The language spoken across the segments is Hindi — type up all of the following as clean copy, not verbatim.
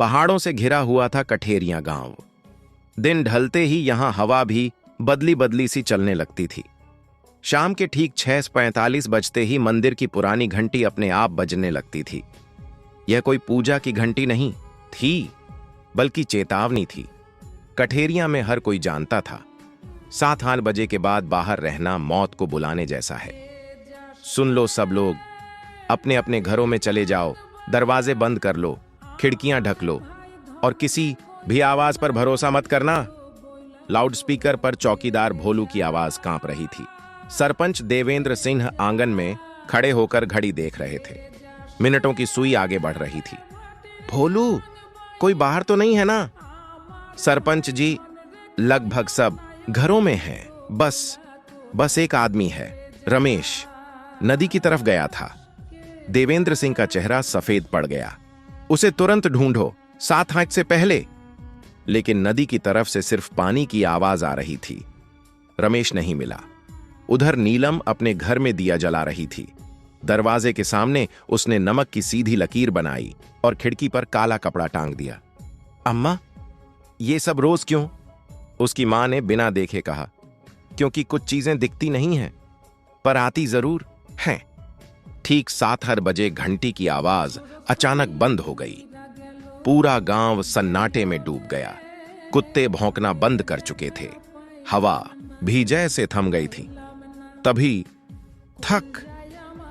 पहाड़ों से घिरा हुआ था कठेरियां गांव। दिन ढलते ही यहां हवा भी बदली बदली सी चलने लगती थी। शाम के ठीक 6:45 बजते ही मंदिर की पुरानी घंटी अपने आप बजने लगती थी। यह कोई पूजा की घंटी नहीं थी, बल्कि चेतावनी थी। कठेरियां में हर कोई जानता था 7-8 बजे के बाद बाहर रहना मौत को बुलाने जैसा है। सुन लो सब लोग, अपने अपने घरों में चले जाओ, दरवाजे बंद कर लो, खिड़कियां ढक लो और किसी भी आवाज पर भरोसा मत करना। लाउडस्पीकर पर चौकीदार भोलू की आवाज कांप रही थी। सरपंच देवेंद्र सिंह आंगन में खड़े होकर घड़ी देख रहे थे। मिनटों की सुई आगे बढ़ रही थी। भोलू, कोई बाहर तो नहीं है ना? सरपंच जी, लगभग सब घरों में हैं। बस एक आदमी है, रमेश, नदी की तरफ गया था। देवेंद्र सिंह का चेहरा सफेद पड़ गया। उसे तुरंत ढूंढो, 7 से पहले। लेकिन नदी की तरफ से सिर्फ पानी की आवाज आ रही थी। रमेश नहीं मिला। उधर नीलम अपने घर में दिया जला रही थी। दरवाजे के सामने उसने नमक की सीधी लकीर बनाई और खिड़की पर काला कपड़ा टांग दिया। अम्मा, ये सब रोज क्यों? उसकी मां ने बिना देखे कहा। क्योंकि कुछ चीजें दिखती नहीं हैं, पर आती जरूर हैं। ठीक 7 बजे घंटी की आवाज अचानक बंद हो गई। पूरा गांव सन्नाटे में डूब गया। कुत्ते भौंकना बंद कर चुके थे। हवा भी जैसे थम गई थी। तभी थक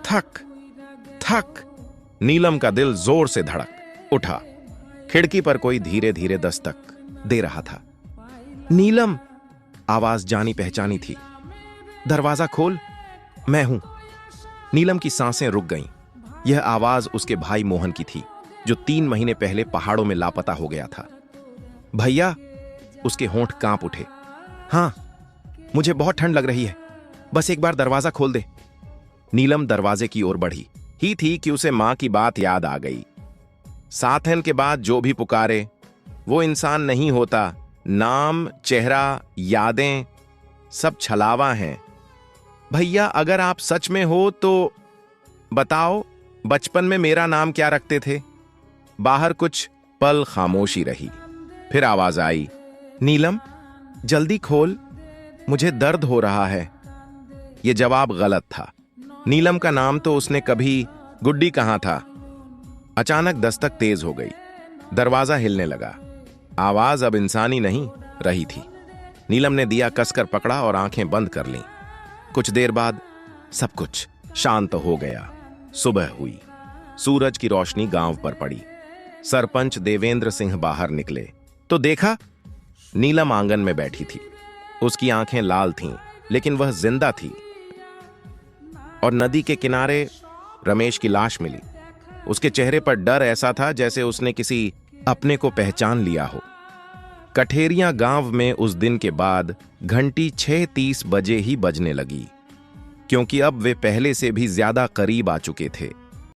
थक थक नीलम का दिल जोर से धड़क उठा। खिड़की पर कोई धीरे धीरे दस्तक दे रहा था। नीलम, आवाज जानी पहचानी थी। दरवाजा खोल, मैं हूं। नीलम की सांसें रुक गईं। यह आवाज उसके भाई मोहन की थी, जो 3 महीने पहले पहाड़ों में लापता हो गया था। भैया, उसके होंठ कांप उठे। हां, मुझे बहुत ठंड लग रही है, बस एक बार दरवाजा खोल दे। नीलम दरवाजे की ओर बढ़ी ही थी कि उसे मां की बात याद आ गई। 7 के बाद जो भी पुकारे वो इंसान नहीं होता। नाम, चेहरा, यादें सब छलावा हैं। भैया, अगर आप सच में हो तो बताओ, बचपन में मेरा नाम क्या रखते थे? बाहर कुछ पल खामोशी रही। फिर आवाज आई, नीलम, जल्दी खोल, मुझे दर्द हो रहा है। यह जवाब गलत था। नीलम का नाम तो उसने कभी गुड्डी कहा था। अचानक दस्तक तेज हो गई। दरवाजा हिलने लगा। आवाज अब इंसानी नहीं रही थी। नीलम ने दिया कसकर पकड़ा और आंखें बंद कर लीं। कुछ देर बाद सब कुछ शांत हो गया। सुबह हुई। सूरज की रोशनी गांव पर पड़ी। सरपंच देवेंद्र सिंह बाहर निकले तो देखा, नीलम आंगन में बैठी थी। उसकी आंखें लाल थीं, लेकिन वह जिंदा थी। और नदी के किनारे रमेश की लाश मिली। उसके चेहरे पर डर ऐसा था जैसे उसने किसी अपने को पहचान लिया हो। कठेरियां गांव में उस दिन के बाद घंटी 6:30 बजे ही बजने लगी, क्योंकि अब वे पहले से भी ज्यादा करीब आ चुके थे।